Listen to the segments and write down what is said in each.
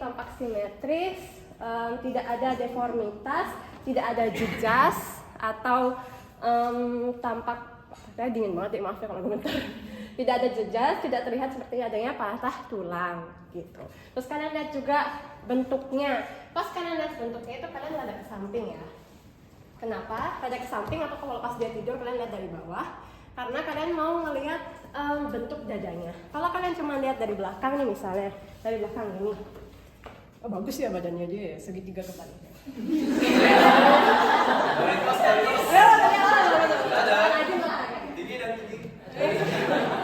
tampak simetris, tidak ada deformitas, tidak ada jejas atau tampak saya dingin banget, maaf ya kalau komentar. Tidak ada jejas, tidak terlihat seperti adanya patah tulang gitu. Terus kalian lihat juga bentuknya. Pas kalian lihat bentuknya itu kalian ada ke samping ya. Kenapa? Ada ke samping atau kalau pas dia tidur kalian lihat dari bawah? Karena kalian mau ngelihat bentuk dadanya. Kalau kalian cuma lihat dari belakang nih misalnya, dari belakang ini. Oh bagus ya badannya dia ya, segitiga kepalanya.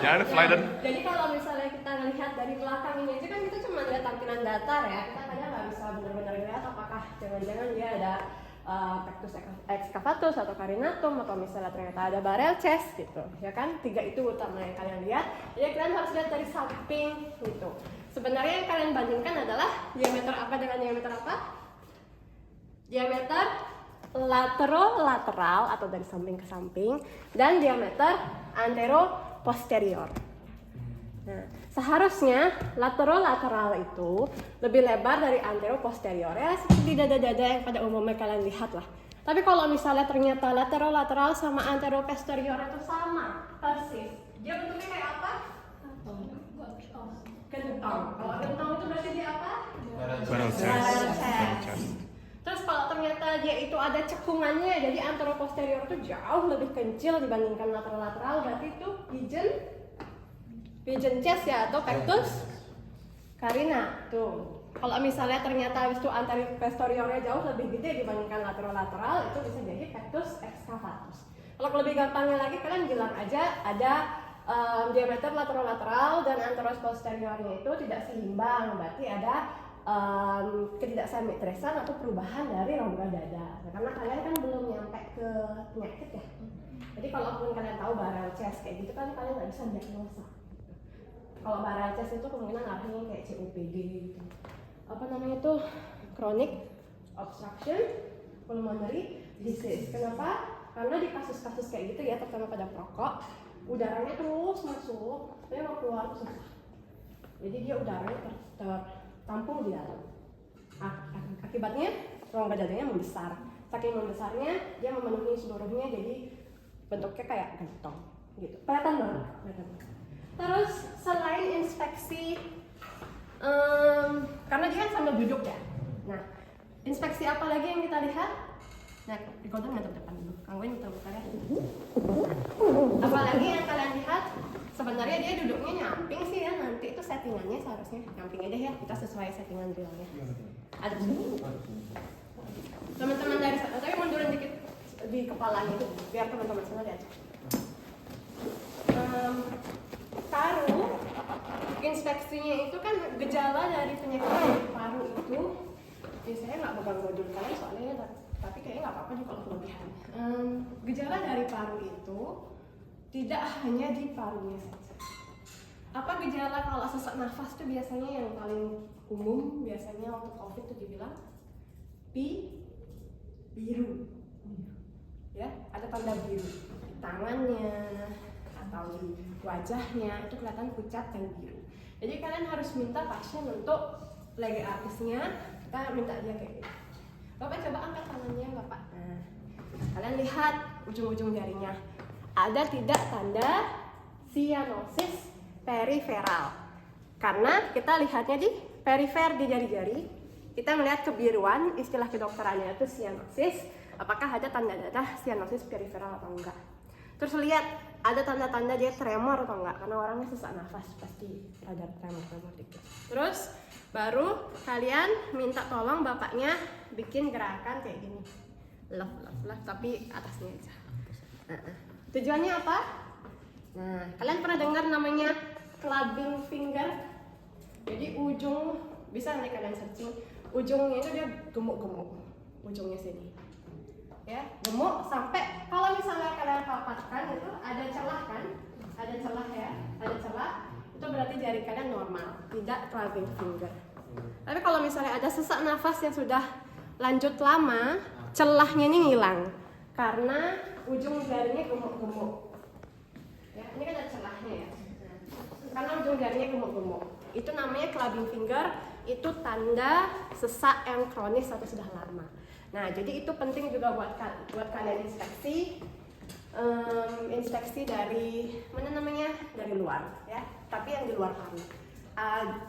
Jangan flyden. Jadi kalau misalnya kita ngelihat dari belakang ini aja kan kita cuma lihat tampilan datar ya. Kita kadang nggak bisa benar-benar lihat apakah jangan-jangan dia ada pectus excavatus atau carinatum atau misalnya ternyata ada barrel chest gitu ya kan. 3 itu utama yang kalian lihat. Jadi kalian harus lihat dari samping gitu. Sebenarnya yang kalian bandingkan adalah diameter apa dengan diameter apa? Diameter lateral atau dari samping ke samping dan diameter antero-posterior. Nah, seharusnya lateral itu lebih lebar dari antero-posterior ya, seperti dada-dada yang pada umumnya kalian lihat lah. Tapi kalau misalnya ternyata lateral sama antero-posterior itu sama persis, dia bentuknya kayak apa? Gentong. Kalau gentong itu berarti dia apa? Barrel chest. Terus kalau ternyata dia itu ada cekungannya, jadi antero-posterior itu jauh lebih kecil dibandingkan lateral, berarti itu pigeon chest ya, atau pectus carina. Tuh. Kalau misalnya ternyata itu antero-posteriornya jauh lebih gede dibandingkan lateral, itu bisa jadi pectus excavatus. Kalau lebih gampangnya lagi, kalian bilang aja ada diameter lateral dan antero-posteriornya itu tidak seimbang, berarti ada ketidaksimetrisan atau perubahan dari rongga dada. Nah, karena kalian kan belum nyampe ke penyakit ya. Jadi kalaupun kalian tahu barrel chest kayak gitu kan kalian nggak bisa diagnosa. Kalau barrel chest itu kemungkinan arahnya kayak COPD gitu. Apa namanya tuh? Chronic obstruction pulmonary disease. Kenapa? Karena di kasus-kasus kayak gitu ya, terutama pada perokok, udaranya terus masuk, tapi mau keluar tuh susah. Jadi dia udaranya tertampung di dalam. Akibatnya rongga dadanya membesar. Saking membesarnya dia memenuhi seluruhnya, jadi bentuknya kayak gentong gitu. Kelihatan banget. Terus selain inspeksi, karena dia kan sambil duduk ya. Nah, inspeksi apa lagi yang kita lihat? Nah, di konten nggak depan dulu. Kang Win muter-muter ya. Apalagi yang kalian lihat? Sebenarnya dia duduknya nyamping sih ya, nanti itu settingannya seharusnya nyamping aja ya, kita sesuai settingan drillnya. Ada di sini. Teman-teman dari sana, tapi mundurin dikit di kepalanya itu, biar teman-teman sana lihat. Paru, inspeksinya itu kan gejala dari penyakit paru itu, biasanya nggak pegang modul kalian soalnya, tapi kayaknya nggak apa-apa juga kalau kelebihan. Gejala dari paru itu tidak hanya di parunya saja. Apa gejala kalau sesak nafas itu biasanya yang paling umum, biasanya waktu COVID itu dibilang biru. Ya, ada tanda biru di tangannya atau di wajahnya itu kelihatan pucat dan biru. Jadi kalian harus minta pasien untuk leg artisnya, kita minta dia kayak gitu. Bapak coba angkat tangannya Bapak. Nah, kalian lihat ujung-ujung jarinya. Ada tidak tanda cyanosis periferal? Karena kita lihatnya di perifer di jari-jari, kita melihat kebiruan, istilah kedokterannya itu cyanosis. Apakah ada tanda-tanda cyanosis periferal atau enggak? Terus lihat ada tanda-tanda dia tremor atau enggak? Karena orangnya sesak nafas pasti ada tremor dikit. Terus baru kalian minta tolong bapaknya bikin gerakan kayak gini, love, tapi atasnya aja. Tujuannya apa? Nah, kalian pernah dengar namanya clubbing finger? Jadi ujung, bisa nanti kalian searching, ujungnya itu dia gemuk-gemuk, ujungnya sini. Ya, gemuk sampai kalau misalnya kalian papatkan itu ada celah kan? Ada celah ya, ada celah. Itu berarti jari kalian normal, tidak clubbing finger. Tapi kalau misalnya ada sesak nafas yang sudah lanjut lama, celahnya ini hilang karena ujung jarinya gemuk-gemuk. Ya, ini kan ada celahnya ya. Nah, karena ujung jarinya gemuk-gemuk. Itu namanya clubbing finger itu tanda sesak yang kronis atau sudah lama. Nah, jadi itu penting juga buat kalian inspeksi dari mana namanya, dari luar ya, tapi yang di luar paru.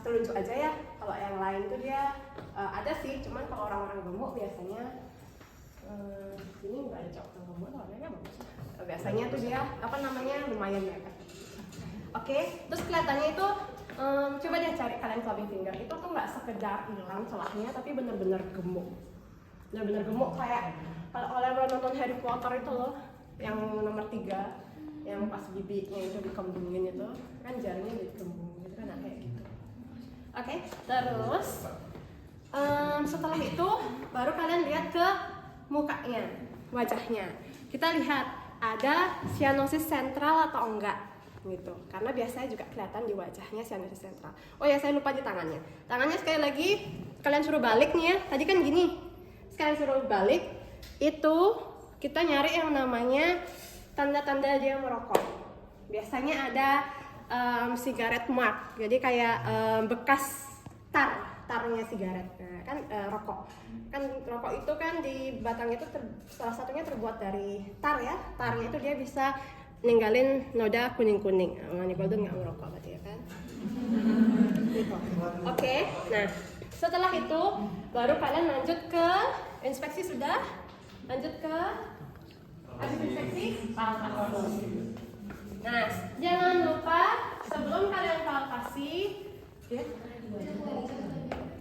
Telunjuk aja ya, kalau yang lain tuh dia ada sih, cuman kalau orang-orang gemuk biasanya ini nggak ada cowok gemuk, warnanya bagus. Biasanya tuh dia apa namanya lumayan ya kan. Oke, terus kelihatannya itu coba deh cari kalian clubbing finger, itu tuh nggak sekedar hilang celahnya, tapi bener-bener gemuk. Bener-bener gemuk kayak kalau kalian nonton Harry Potter itu loh, yang nomor 3, yang pas bibinya itu dikembungin itu, kan jarinya dikembungin gitu kan, kayak gitu. Oke, terus setelah itu baru kalian lihat ke mukanya, wajahnya. Kita lihat ada sianosis sentral atau enggak gitu, karena biasanya juga kelihatan di wajahnya sianosis sentral. Oh ya, saya lupa di tangannya. Tangannya sekali lagi kalian suruh balik nih ya. Tadi kan gini, sekalian suruh balik itu kita nyari yang namanya tanda-tanda dia merokok. Biasanya ada cigarette mark, jadi kayak bekas tarnya sigaret. Nah, kan rokok. Kan rokok itu kan di batang itu salah satunya terbuat dari tar ya. Tarnya itu dia bisa ninggalin noda kuning-kuning. Mani Golden nggak ngerokok berarti ya kan? Gitu. Oke. Nah, setelah itu baru kalian lanjut ke inspeksi sudah. Lanjut ke habis inspeksi palpasi. Nah, jangan lupa sebelum kalian palpasi, ya.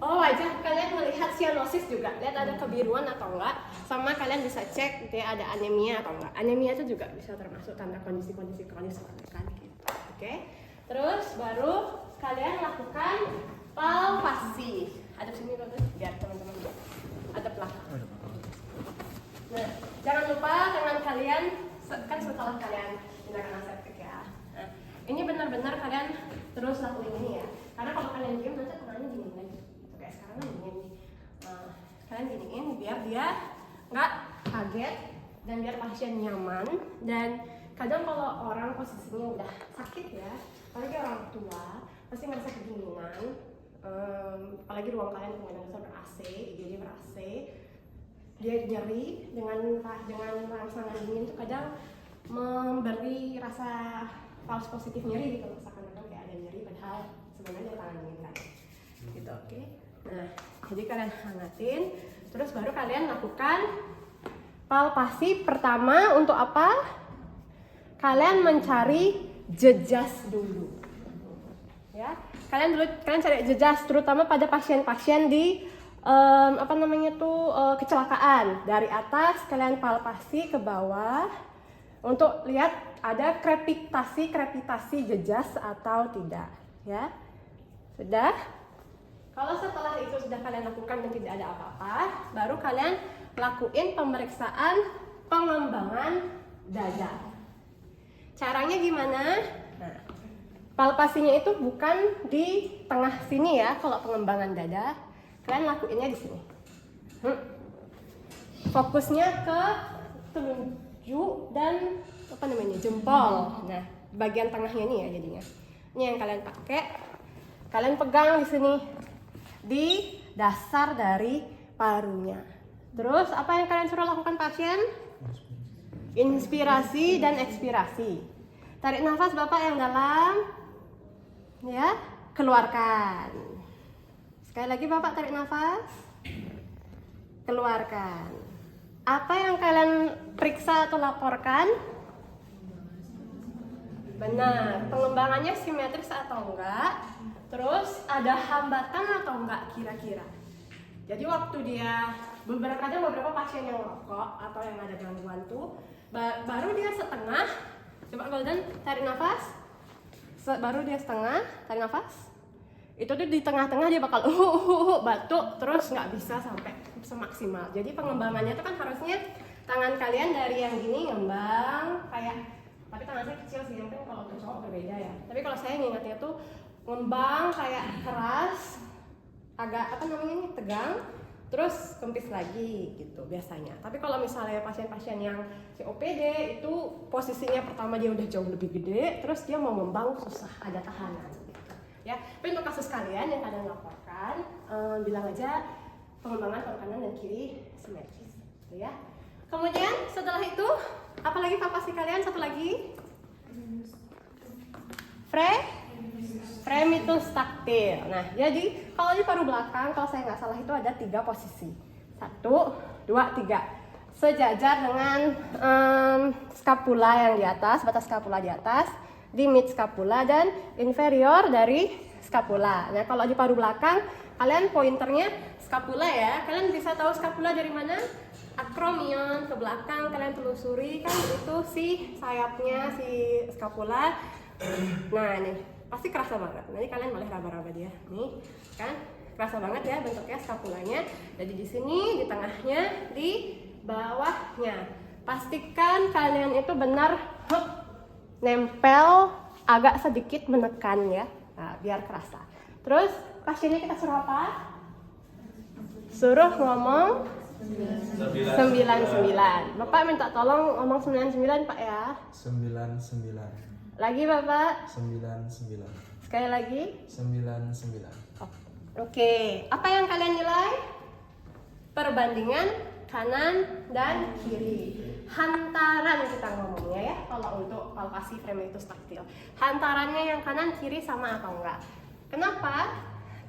Oh, wajah kalian melihat sianosis juga, lihat ada kebiruan atau enggak, sama kalian bisa cek dia ada anemia atau enggak. Anemia itu juga bisa termasuk tanda kondisi-kondisi kronis kan gitu. Oke. Terus baru kalian lakukan palpasi. Hadap sini dulu biar teman-teman lihat. Hadaplah. Nah, jangan lupa tangan kalian kan setelah kalian tindakan aseptik ya. Nah, ini benar-benar kalian terus lakuin ini ya. Karena kalau kalian diam nanti tangannya dingin lagi. Kayak sekarang kan dingin nih. Kalian giniin biar dia nggak kaget dan biar pasien nyaman. Dan kadang kalau orang posisinya udah sakit ya, apalagi orang tua pasti ngerasa kedinginan. Apalagi ruang kalian kadang besar ber-AC, jadi ber-AC, dia nyeri dengan rangsangan dingin itu kadang memberi rasa false positif nyeri gitu, seakan-akan kayak ada nyeri padahal sebenarnya tangan dingin kan gitu. Oke. Nah, jadi kalian hangatin, terus baru kalian lakukan palpasi pertama. Untuk apa? Kalian mencari jejas dulu ya. Kalian cari jejas terutama pada pasien-pasien di kecelakaan. Dari atas kalian palpasi ke bawah untuk lihat ada krepitasi jejas atau tidak ya. Sudah? Kalau setelah itu sudah kalian lakukan dan tidak ada apa-apa, baru kalian lakuin pemeriksaan pengembangan dada. Caranya gimana? Nah, palpasinya itu bukan di tengah sini ya. Kalau pengembangan dada, kalian lakuinnya di sini. Fokusnya ke telunjuk dan jempol. Nah, bagian tengahnya nih ya jadinya. Ini yang kalian pakai. Kalian pegang di sini di dasar dari parunya. Terus apa yang kalian suruh lakukan pasien? Inspirasi dan ekspirasi. Tarik nafas Bapak yang dalam. Ya, keluarkan. Sekali lagi Bapak tarik nafas. Keluarkan. Apa yang kalian periksa atau laporkan? Benar, pengembangannya simetris atau enggak? Terus ada hambatan atau enggak kira-kira? Jadi waktu dia beberapa pasien yang merokok atau yang ada gangguan tuh baru dia setengah, coba Golden tarik nafas, baru dia setengah tarik nafas, itu tuh di tengah-tengah dia bakal batuk terus nggak bisa sampai semaksimal. Jadi pengembangannya itu kan harusnya tangan kalian dari yang gini ngembang kayak, tapi tangan saya kecil sih, mungkin kalau untuk cowok berbeda ya. Tapi kalau saya ngingatnya tuh ngembang kayak keras, agak tegang, terus kempis lagi gitu biasanya. Tapi kalau misalnya pasien-pasien yang COPD itu posisinya pertama dia udah jauh lebih gede, terus dia mau ngembang susah, ada tahanan gitu. ya. Tapi untuk kasus kalian yang kalian laporkan, bilang aja pengembangan paru kanan dan kiri simetris, gitu ya. Kemudian setelah itu, apalagi palpasi kalian? Satu lagi, fremitus taktil. Nah, jadi kalau di paru belakang, kalau saya nggak salah itu ada 3 posisi. 1, 2, 3. Sejajar dengan scapula yang di atas, batas scapula di atas, di mid scapula dan inferior dari scapula. Nah, kalau di paru belakang, kalian pointernya scapula ya. Kalian bisa tahu scapula dari mana? Acromion ke belakang, kalian telusuri kan itu si sayapnya si scapula. Nah, ini pasti kerasa banget. Nanti kalian boleh raba-raba dia. Nih, kan? Kerasa banget ya bentuknya scapulanya. Jadi di sini, di tengahnya, di bawahnya. Pastikan kalian itu benar nempel, agak sedikit menekan ya. Nah, biar kerasa. Terus pasiennya kita suruh apa? Suruh ngomong 99. Bapak minta tolong ngomong 99 Pak ya. 99. Lagi Bapak. 99. Sekali lagi. 99. Oke, apa yang kalian nilai? Perbandingan kanan dan kiri. Hantaran kita ngomongnya ya, kalau untuk palpasi fremitus taktil. Hantarannya yang kanan kiri sama atau enggak? Kenapa?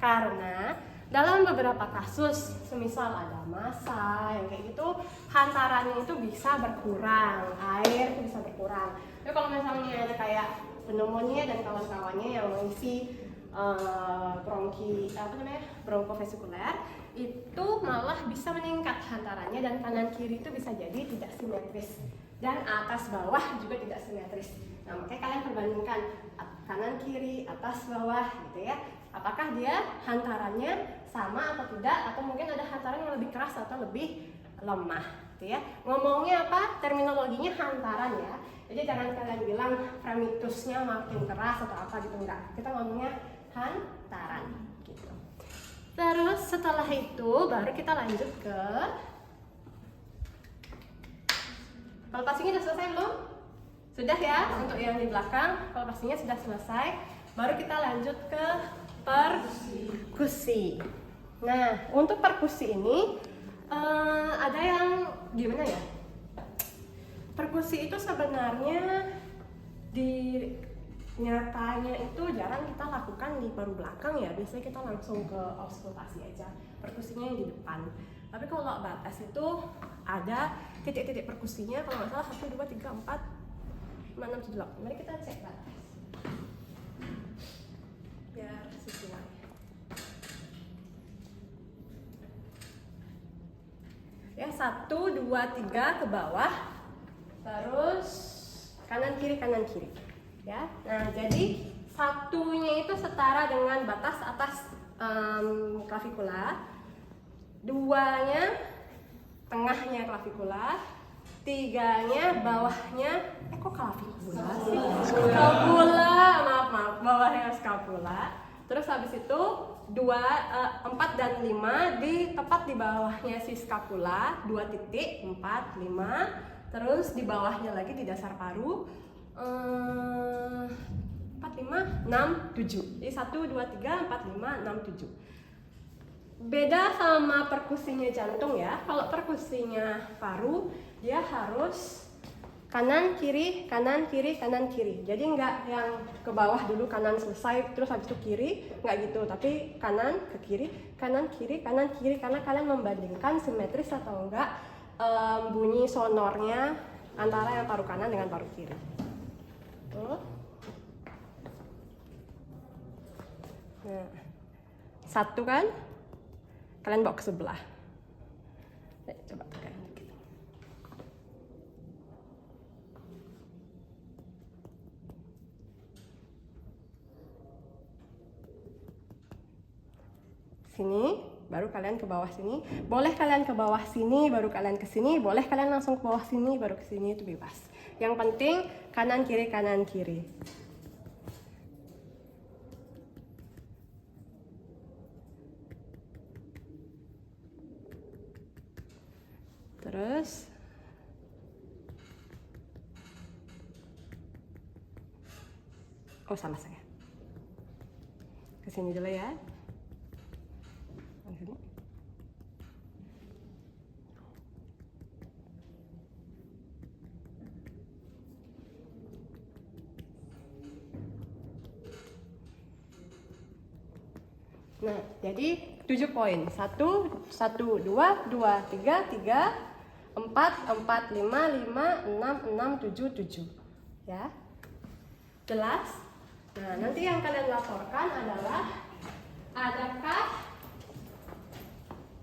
Karena dalam beberapa kasus, semisal ada massa yang kayak gitu, hantarannya itu bisa berkurang, air itu bisa berkurang. Tapi kalau misalnya ada kayak pneumonia dan kawan-kawannya yang mengisi bronkofasikuler, itu malah bisa meningkat hantarannya dan kanan kiri itu bisa jadi tidak simetris dan atas bawah juga tidak simetris. Nah, makanya kalian perbandingkan kanan kiri, atas bawah gitu ya. Apakah dia hantarannya sama atau tidak, atau mungkin ada hantaran yang lebih keras atau lebih lemah gitu ya. Ngomongnya apa? Terminologinya hantaran ya. Jadi jangan kalian bilang fremitusnya makin keras atau apa gitu, enggak. Kita ngomongnya hantaran gitu. Terus setelah itu baru kita lanjut ke palpasinya. Udah selesai belum? Sudah ya, untuk yang di belakang palpasinya sudah selesai. Baru kita lanjut ke perkusi. Nah, untuk perkusi ini ada yang gimana ya? Perkusi itu sebenarnya di nyatanya itu jarang kita lakukan di paru belakang ya. Biasanya kita langsung ke auskultasi aja, perkusinya yang di depan. Tapi kalau batas itu ada titik-titik perkusinya, kalau nggak salah 1, 2, 3, 4, 5, 6, 7, 8. Mari kita cek batas biar sesuai. Ya, 1, 2, 3 ke bawah, terus kanan kiri ya. Nah, jadi satunya itu setara dengan batas atas klavikula, 2-nya tengahnya klavikula, 3-nya bawahnya kok klavikula sih? Skapula, maaf, bawahnya skapula. Terus habis itu 4 dan 5 tepat di bawahnya si skapula, 2 titik, 4, 5. Terus di bawahnya lagi di dasar paru 4, 5, 6, 7. Jadi 1, 2, 3, 4, 5, 6, 7. Beda sama perkusinya jantung ya. Kalau perkusinya paru, dia harus kanan kiri, kanan kiri, kanan kiri. Jadi nggak yang ke bawah dulu kanan selesai terus habis itu kiri, nggak gitu. Tapi kanan ke kiri, kanan kiri, kanan kiri, karena kalian membandingkan simetris atau enggak bunyi sonornya antara yang paru kanan dengan paru kiri. Tuh. Nah, 1 kan? Kalian bawa ke sebelah. Coba tekan dikit. Sini, baru kalian ke bawah sini. Boleh kalian ke bawah sini, baru kalian ke sini. Boleh kalian langsung ke bawah sini, baru ke sini, itu bebas. Yang penting kanan kiri, kanan kiri. Terus salah saya. sini dulu ya. Di sini. Nah, jadi 7 poin. 1, 1, 2, 2, 3, 3, 4, 4, 5, 5, 6, 6, 7, 7. Ya. Jelas? Nah, nanti yang kalian laporkan adalah adakah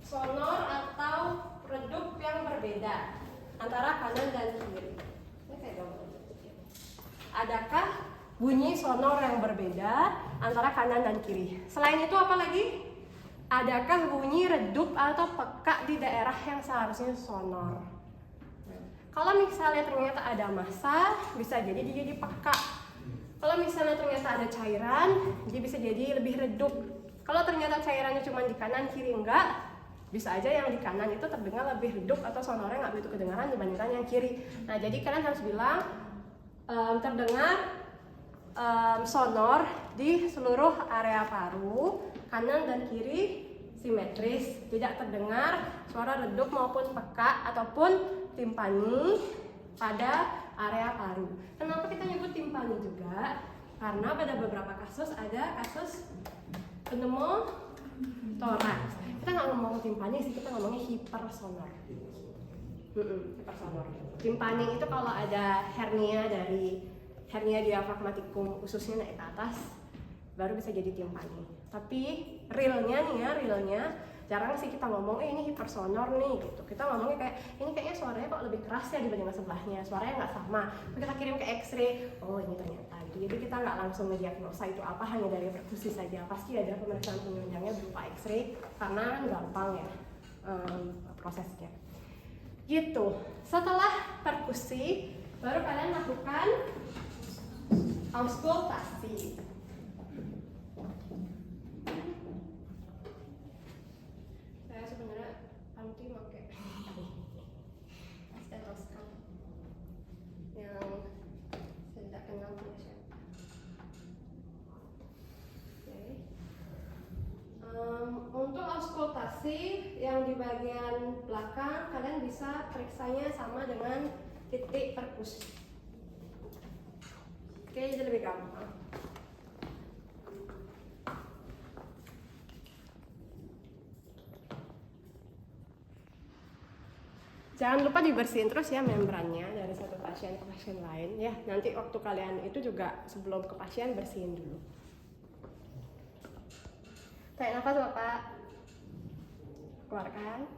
sonor atau redup yang berbeda antara kanan dan kiri. Ini kayak gambar. Adakah bunyi sonor yang berbeda antara kanan dan kiri? Selain itu apa lagi? Adakah bunyi redup atau peka di daerah yang seharusnya sonor? Kalau misalnya ternyata ada massa, bisa jadi dia jadi peka. Kalau misalnya ternyata ada cairan, dia bisa jadi lebih redup. Kalau ternyata cairannya cuma di kanan, kiri enggak, bisa aja yang di kanan itu terdengar lebih redup atau sonornya nggak begitu kedengaran dibandingkan yang kiri. Nah, jadi kalian harus bilang terdengar sonor di seluruh area paru, kanan dan kiri simetris, tidak terdengar suara redup maupun peka ataupun timpani pada area paru. Kenapa kita nyebut timpani juga? Karena pada beberapa kasus ada kasus pneumotoraks. Kita nggak ngomong timpani sih, kita ngomongnya hipersonor. Hipersonor. Timpani itu kalau ada hernia diafragmatikum ususnya naik ke atas, baru bisa jadi timpani. Tapi realnya jarang sih kita ngomong ini hipersonor nih gitu. Kita ngomongnya kayak ini kayaknya suaranya kok lebih keras ya dibanding sebelahnya, suaranya nggak sama. Kita kirim ke X-ray, oh ini ternyata gitu. Jadi kita nggak langsung ngediagnosa itu apa hanya dari perkusi saja. Pasti ada pemeriksaan penunjangnya berupa X-ray karena gampang ya prosesnya. Gitu. Setelah perkusi, baru kalian lakukan auskultasi. Saya sebenarnya anti pakai stetoskop yang saya tidak kenal punya siapa. Oke. Untuk auskultasi yang di bagian belakang kalian bisa periksanya sama dengan titik perkusi. Oke, jadi lebih gampang. Jangan lupa dibersihin terus ya membrannya dari satu pasien ke pasien lain ya. Nanti waktu kalian itu juga sebelum ke pasien bersihin dulu. Tarik nafas Bapak. Keluarkan.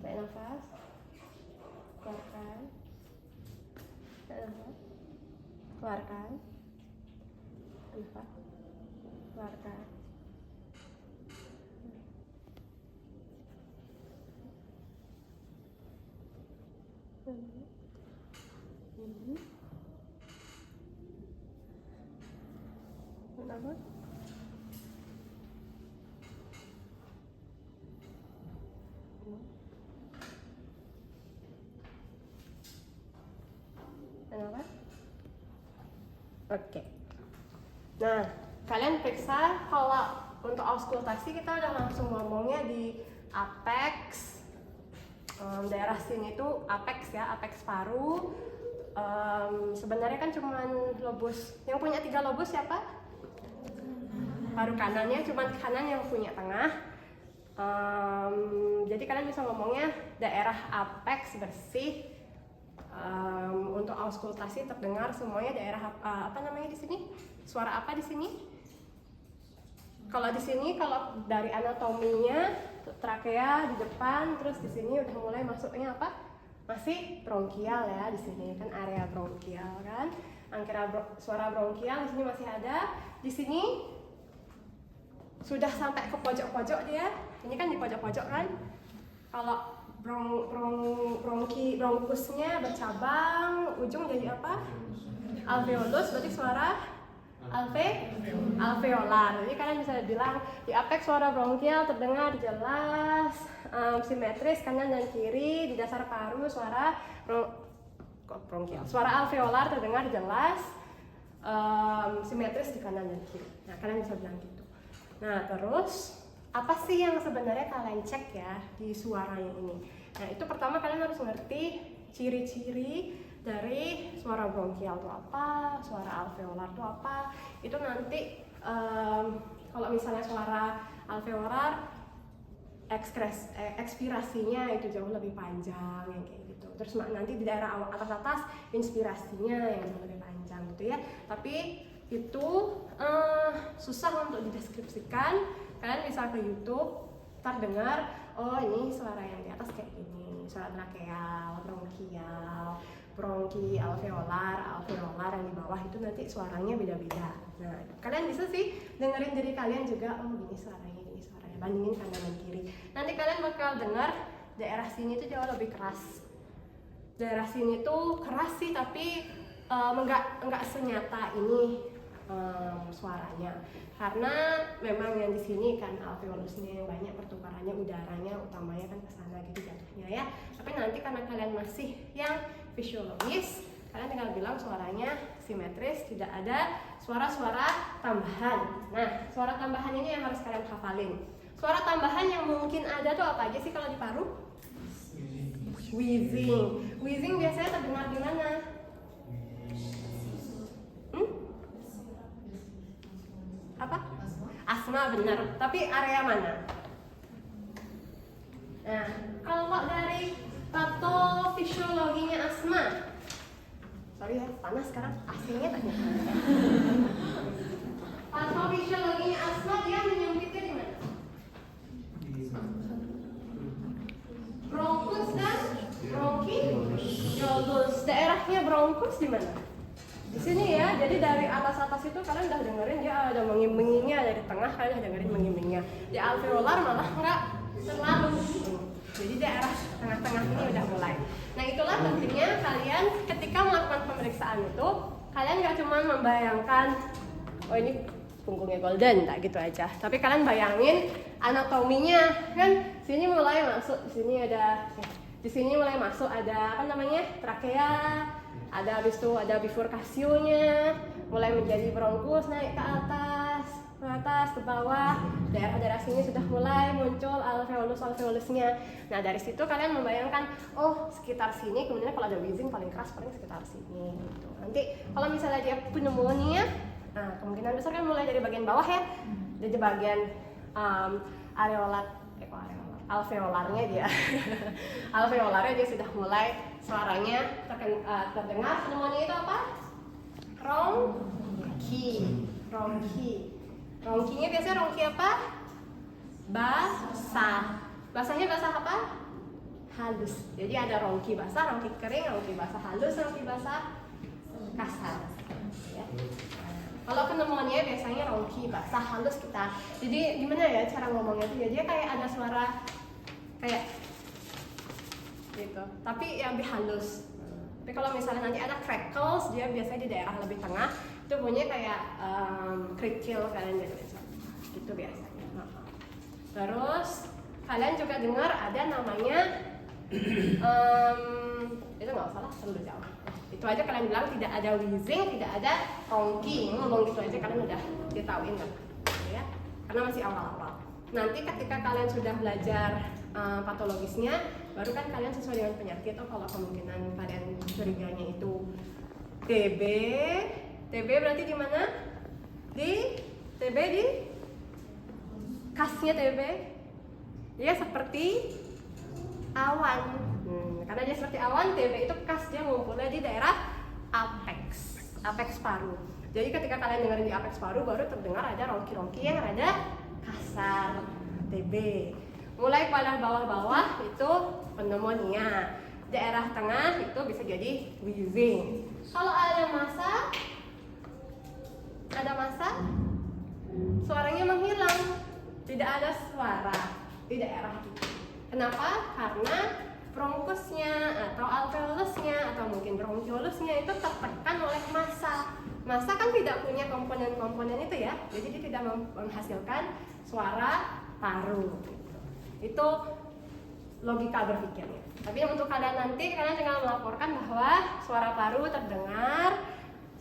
Tarik nafas. Keluarkan. Tarik nafas. Keluarkan. Nafas. Keluarkan. Kenapa? Kenapa? Oke. Nah, kalian periksa kalau untuk auskultasi kita udah langsung ngomongnya di apex. Daerah sini tuh apex ya, apex paru. Sebenarnya kan cuman lobus, yang punya 3 lobus siapa? Paru kanannya, cuman kanan yang punya tengah. Jadi kalian bisa ngomongnya daerah apex bersih. Untuk auskultasi terdengar semuanya daerah apa namanya di sini? Suara apa di sini? Kalau di sini, kalau dari anatominya trakea di depan, terus di sini udah mulai masuknya apa? Masih bronkial ya di sini kan area bronkial kan. Suara bronkial di sini masih ada. Di sini sudah sampai ke pojok-pojok dia. Ini kan di pojok-pojok kan. Kalau bronkusnya bercabang, ujung jadi apa? Alveolus, berarti suara alveolar. Jadi kalian bisa bilang di apex suara bronkial terdengar jelas, simetris kanan dan kiri. Di dasar paru suara bronkial, suara alveolar terdengar jelas, simetris di kanan dan kiri. Nah, kalian bisa bilang gitu. Nah, terus apa sih yang sebenarnya kalian cek ya di suaranya ini? Nah, itu pertama kalian harus ngerti ciri-ciri dari suara bronkial itu apa, suara alveolar itu apa. Itu nanti kalau misalnya suara alveolar ekspirasinya itu jauh lebih panjang yang kayak gitu. Terus nanti di daerah atas inspirasinya yang jauh lebih panjang gitu ya. Tapi itu susah untuk dideskripsikan. Kalian bisa ke YouTube, ntar dengar, oh ini suara yang di atas kayak gini, suara trakeal, bronki, alveolar yang di bawah itu nanti suaranya beda-beda. Nah, kalian bisa sih dengerin diri kalian juga, oh gini suaranya, bandingin kanan dan kiri. Nanti kalian bakal dengar daerah sini tuh jauh lebih keras. Daerah sini tuh keras sih, tapi enggak senyata ini suaranya. Karena memang yang di sini kan alveolusnya yang banyak pertukarannya udaranya utamanya kan ke sana gitu jatuhnya ya. Tapi nanti karena kalian masih yang fisiologis, kalian tinggal bilang suaranya simetris, tidak ada suara-suara tambahan. Nah, suara tambahan ini yang harus kalian hafalin. Suara tambahan yang mungkin ada tuh apa aja sih kalau di paru? Wheezing. Wheezing biasanya terdengar di mana? Apa? Asma, benar. Tapi area mana? Nah, kalau dari patofisiologinya asma, sorry ya, panas sekarang, AC-nya tanya. Patofisiologinya asma dia menyempitnya di mana? Bronkus dan bronkiolus. Daerahnya bronkus di mana? Di sini ya. Jadi dari atas itu kalian udah dengerin dia ada mengimbingnya, dari tengah kalian udah dengerin mengimbingnya. Di alveolar malah enggak terlalu. Jadi daerah tengah-tengah ini udah mulai. Nah, itulah pentingnya kalian ketika melakukan pemeriksaan itu, kalian nggak cuma membayangkan, oh ini punggungnya golden, tak gitu aja. Tapi kalian bayangin anatominya, kan sini mulai masuk, di sini mulai masuk ada apa namanya trakea, ada habis itu ada bifurkasionya, mulai menjadi bronkus naik ke atas ke bawah, daerah-daerah sini sudah mulai muncul alveolusnya. Nah, dari situ kalian membayangkan, oh sekitar sini, kemudian kalau ada wheezing paling keras paling sekitar sini gitu. Nanti kalau misalnya dia pneumonia, nah kemungkinan besar kan mulai dari bagian bawah ya, dari bagian alveolarnya dia alveolarnya dia sudah mulai suaranya terdengar. Pneumonia itu apa? Ronkinya biasanya ronki apa? Basah. Basahnya basah apa? Halus. Jadi ada ronki basah, ronki kering, ronki basah halus, ronki basah kasar. Ya. Kalau pneumonia biasanya ronki basah halus kita. Jadi gimana ya cara ngomongnya tuh? Dia kayak ada suara kayak gitu, tapi yang lebih halus. Tapi kalau misalnya nanti ada crackles, dia biasanya di daerah lebih tengah, itu bunyinya kayak kerikil kalian gitu biasanya. Terus kalian juga dengar ada namanya itu nggak salah, terlalu jauh. Itu aja kalian bilang tidak ada wheezing, tidak ada ronki, ngomong gitu aja kalian udah ditauin kan, ya? Karena masih awal-awal. Nanti ketika kalian sudah belajar patologisnya, baru kan kalian sesuai dengan penyakit. Oh, kalau kemungkinan kalian curiganya itu TB berarti di mana? TB di kasnya TB, dia seperti awan. Karena dia seperti awan, TB itu kas dia ngumpulnya di daerah apex paru. Jadi ketika kalian dengerin di apex paru, baru terdengar ada ronki-ronki yang rada kasar, TB. Mulai pada bawah-bawah itu pneumonia, daerah tengah itu bisa jadi wheezing. Kalau ada masa suaranya menghilang, tidak ada suara di daerah itu. Kenapa? Karena bronkusnya atau alveolusnya atau mungkin bronchiolusnya itu tertekan oleh massa. Massa kan tidak punya komponen-komponen itu ya, jadi dia tidak menghasilkan suara paru. Itu logika berpikirnya. Tapi untuk kalian nanti, kalian tinggal melaporkan bahwa suara paru terdengar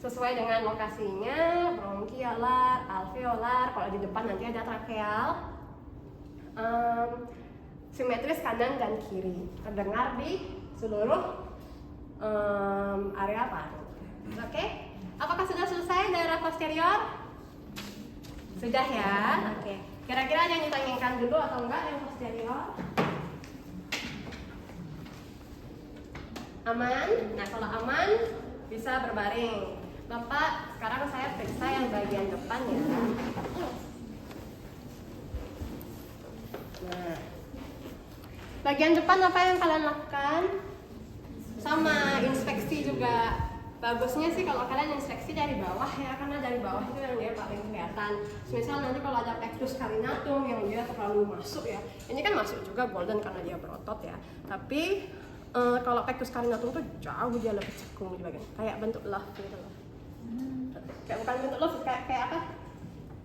sesuai dengan lokasinya, bronchiolar, alveolar. Kalau di depan nanti ada trakeal, simetris kanan dan kiri, terdengar di seluruh area paru. Oke, apakah sudah selesai daerah posterior? Sudah ya. Oke, kira-kira ada yang ditanyakan dulu atau enggak yang posterior? Aman? Nah, kalau aman bisa berbaring. Bapak, sekarang saya periksa yang bagian depan ya. Nah, bagian depan apa yang kalian lakukan? Sama, inspeksi juga. Bagusnya sih kalau kalian inspeksi dari bawah ya, karena dari bawah itu yang dia paling kelihatan. Misal nanti kalau ada pectus carinatum yang dia terlalu masuk ya, ini kan masuk juga golden karena dia berotot ya. Tapi kalau pectus carinatum tuh jauh dia lebih cekung di bagian, kayak bentuk love gitu loh. Kayak bukan bentuk love, kayak apa?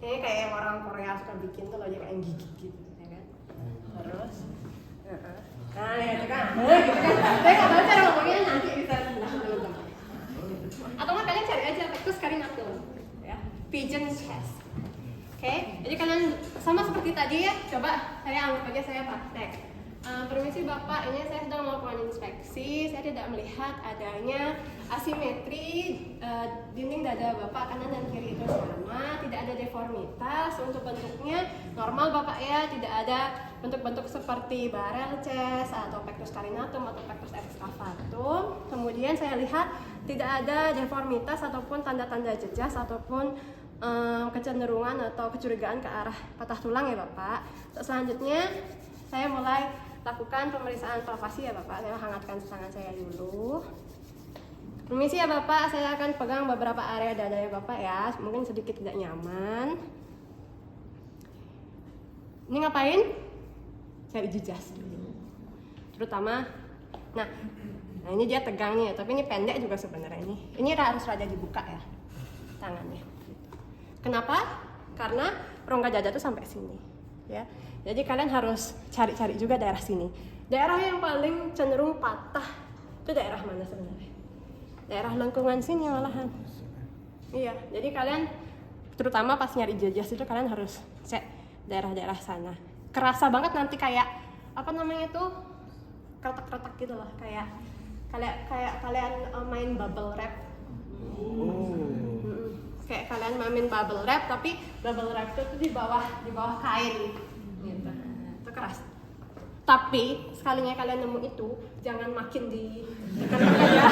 Ini kayak yang orang Korea suka bikin tuh loh, dia kayak gigit gitu, ya kan? Terus, nah ya itu kan, gitu kan. Saya nggak tahu cara ngomongnya, nanti bisa teman-teman. Atau nggak kalian cari aja pectus carinatum, ya, pigeon chest. Oke, jadi kalian sama seperti tadi ya. Coba saya anggap aja saya praktek. Permisi Bapak, ini saya sedang melakukan inspeksi. Saya tidak melihat adanya asimetri dinding dada Bapak kanan dan kiri itu sama, tidak ada deformitas. Untuk bentuknya normal Bapak ya, tidak ada bentuk-bentuk seperti barrel chest atau pectus carinatum atau pectus excavatum. Kemudian saya lihat tidak ada deformitas ataupun tanda-tanda jejas ataupun kecenderungan atau kecurigaan ke arah patah tulang ya Bapak. Selanjutnya saya mulai lakukan pemeriksaan palpasi ya Bapak. Saya hangatkan tangan saya dulu. Permisi ya Bapak, saya akan pegang beberapa area dada ya Bapak ya. Mungkin sedikit tidak nyaman. Ini ngapain? Cari jejas dulu. Terutama, nah ini dia tegang nih, tapi ini pendek juga sebenarnya ini. Ini harus rada dibuka ya tangannya. Kenapa? Karena rongga dada tuh sampai sini, ya. Jadi kalian harus cari-cari juga daerah sini. Daerah yang paling cenderung patah itu daerah mana sebenarnya? Daerah lengkungan sini malahan. Iya, jadi kalian terutama pas nyari jejas itu kalian harus cek daerah-daerah sana. Kerasa banget nanti kayak apa namanya tuh, kretak-kretak gitu loh, kayak kalian main bubble wrap. Kayak kalian main bubble wrap, tapi bubble wrap itu di bawah kain gitu. Itu keras. Tapi sekalinya kalian nemu itu, jangan makin ditekan aja.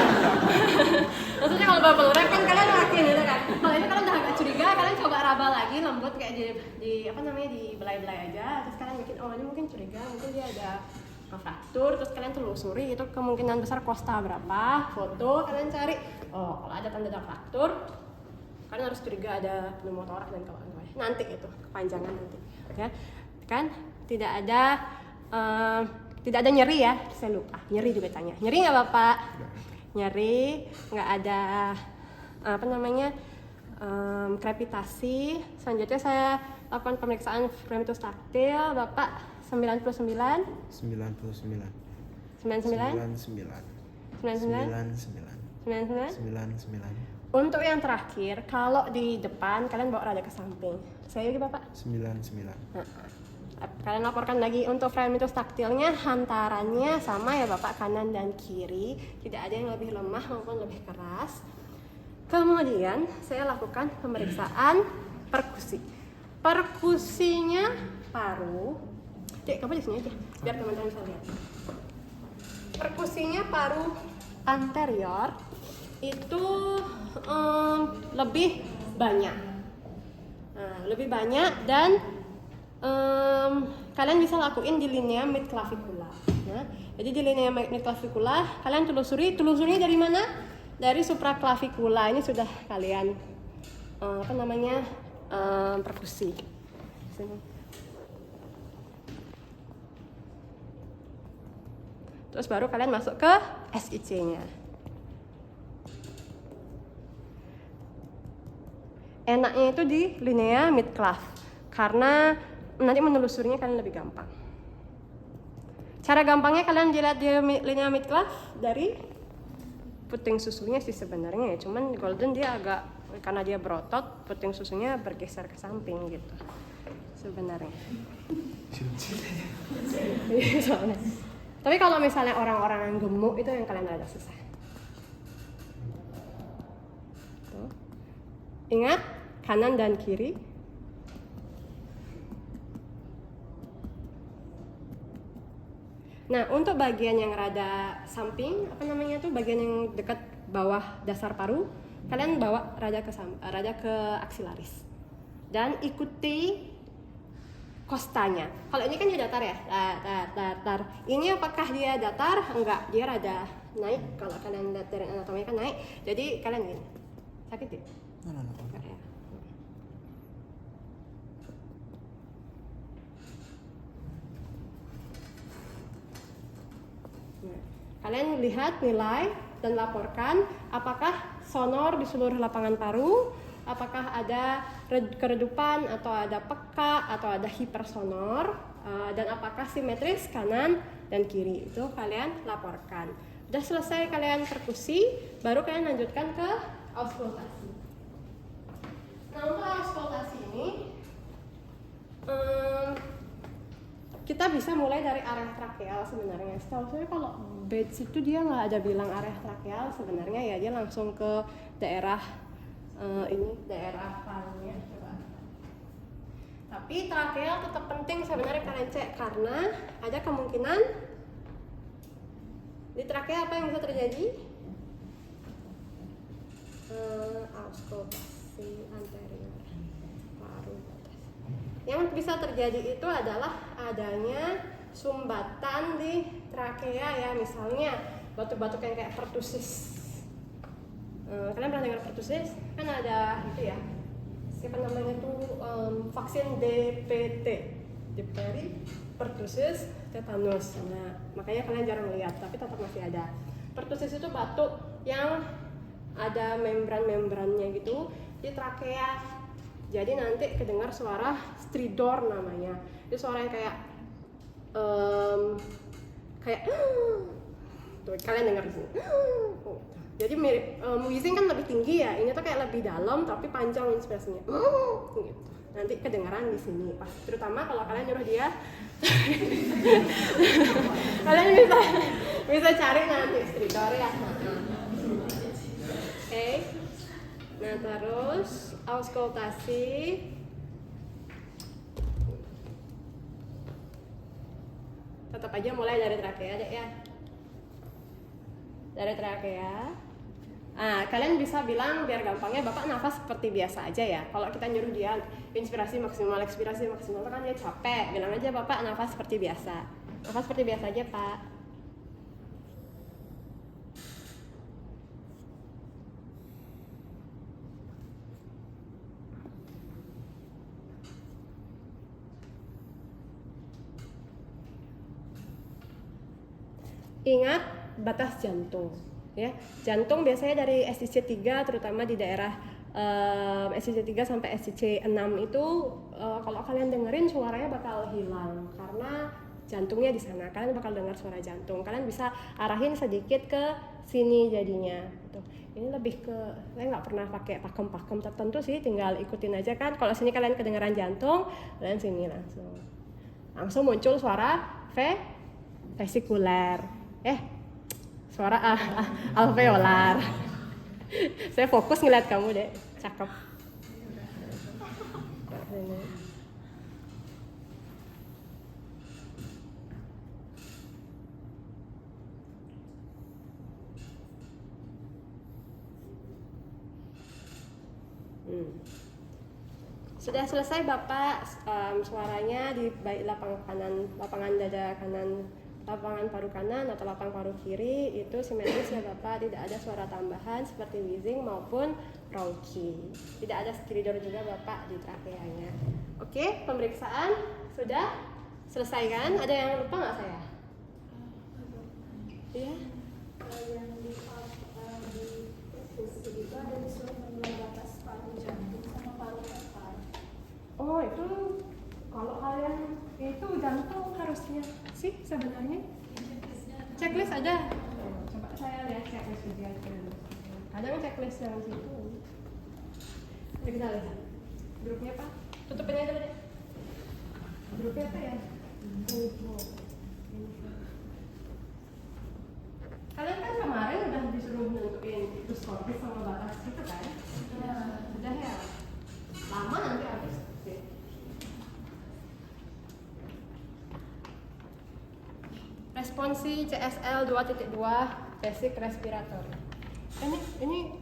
Maksudnya kalau bubble wrap kan kalian makin gitu kan. Kalau itu kalian udah agak curiga, kalian coba raba lagi lembut kayak di apa namanya, di belai-belai aja. Terus kalian bikin, oh ini mungkin curiga, mungkin dia ada fraktur. Terus kalian telusuri itu kemungkinan besar kosta berapa, foto kalian cari. Oh kalau ada tanda fraktur, kalian harus curiga ada pneumotorak dan kawan-kawan. Nanti itu kepanjangan nanti, ya kan? Tidak ada nyeri ya, saya lupa. Nyeri juga tanya. Nyeri nggak Bapak? Nyeri, nggak ada apa namanya krepitasi. Selanjutnya saya lakukan pemeriksaan fremitus taktil. Bapak 99? 99. 99? Untuk yang terakhir, kalau di depan kalian bawa rada ke samping. Saya lagi Bapak? 99. Kalian laporkan lagi untuk fremitus taktilnya, hantarannya sama ya Bapak, kanan dan kiri. Tidak ada yang lebih lemah maupun lebih keras. Kemudian saya lakukan pemeriksaan perkusi. Perkusinya paru. Dek, kamu di sini aja, biar teman-teman bisa lihat. Perkusinya paru anterior itu lebih banyak. Nah, lebih banyak dan kalian bisa lakuin di linea midclavicular. Nah, jadi di linea midclavicular kalian telusuri dari mana? Dari supraclavicula. Ini sudah kalian perkusi. Sini. Terus baru kalian masuk ke SIC-nya. Enaknya itu di linea midclav karena nanti menelusurinya kalian lebih gampang. Cara gampangnya kalian dilihat di linea midclav dari puting susunya sih sebenarnya ya, cuman golden dia agak, karena dia berotot, puting susunya bergeser ke samping gitu sebenarnya. Soalnya. Tapi kalau misalnya orang-orang yang gemuk itu yang kalian agak susah. Tuh. Ingat kanan dan kiri. Nah, untuk bagian yang rada samping, apa namanya tuh, bagian yang dekat bawah dasar paru, kalian bawa rada ke aksilaris. Dan ikuti kostanya. Kalau ini kan dia datar ya, datar. Ini apakah dia datar? Enggak, dia rada naik. Kalau kalian lihat dari anatominya kan naik. Jadi kalian gini, sakit ya? No. Enggak ya. Kalian lihat, nilai, dan laporkan apakah sonor di seluruh lapangan paru, apakah ada keredupan atau ada peka atau ada hipersonor, dan apakah simetris kanan dan kiri. Itu kalian laporkan. Udah selesai kalian perkusi, baru kalian lanjutkan ke auskultasi. Nah, untuk auskultasi ini kita bisa mulai dari area trakeal sebenarnya. Setahu saya kalau Bates itu dia nggak ada bilang area trakeal sebenarnya ya, dia langsung ke daerah daerah parunya. Coba. Tapi trakeal tetap penting sebenarnya kalian cek, karena ada kemungkinan di trakea apa yang bisa terjadi? Auskultasi anterior paru batas. Yang bisa terjadi itu adalah adanya sumbatan di trakea ya, misalnya batuk-batuk yang kayak pertusis. Kalian pernah dengar pertusis? Kan ada itu ya, siapa namanya tuh, vaksin DPT, diphtheria, pertusis, tetanus. Nah, makanya kalian jarang lihat, tapi tetap masih ada. Pertusis itu batuk yang ada membran-membrannya gitu di trakea. Jadi nanti kedengar suara stridor namanya. Itu suara yang kayak tuh kalian dengar di sini. Jadi mirip wheezing kan lebih tinggi ya. Ini tuh kayak lebih dalam tapi panjang inspirasinya. Gitu. Nanti kedengaran di sini pas, terutama kalau kalian nyuruh dia. Kalian bisa cari nanti stridor ya. Oke. Nah, terus auskultasi. Tetap aja mulai dari trakea deh ya. Dari trakea. Kalian bisa bilang biar gampangnya, Bapak nafas seperti biasa aja ya. Kalau kita nyuruh dia inspirasi maksimal, ekspirasi maksimal, kan dia capek. Bilang aja Bapak nafas seperti biasa. Nafas seperti biasa aja, Pak. Ingat batas jantung ya. Jantung biasanya dari SCC 3 terutama di daerah SCC 3 sampai SCC 6 itu kalau kalian dengerin suaranya bakal hilang karena jantungnya di sana. Kalian bakal dengar suara jantung. Kalian bisa arahin sedikit ke sini jadinya. Tuh. Ini lebih ke, saya nggak pernah pakai pakem-pakem tertentu sih, tinggal ikutin aja kan. Kalau sini kalian kedengeran jantung, kalian sini langsung muncul suara vesikuler. Suara alveolar. Saya fokus ngeliat kamu deh, cakep. Sudah selesai Bapak, suaranya di baik lapangan dada kanan, lapangan paru kanan atau lapang paru kiri itu simetris ya Bapak, tidak ada suara tambahan seperti wheezing maupun rauchy. Tidak ada stridor juga Bapak di trakeanya. Oke, pemeriksaan sudah selesai kan? Ada yang lupa nggak saya? Iya? Yang di posisi itu ada disuruh menilai batas paru jantung sama paru kepala. Oh itu kalau kalian itu jantung harusnya sih sebenarnya checklist ada. Coba saya lihat checklist ujiannya dulu. Kadang checklist yang situ. Jadi kita lihat grupnya apa? Tutupin aja deh. Grupnya apa ya? Info. Kalian kan kemarin udah disuruh nentuin itu skopis sama batas gitu kan? Udah ya. Lama nanti habis. Oke. Responsi CSL 2.2 basic respirator. Ini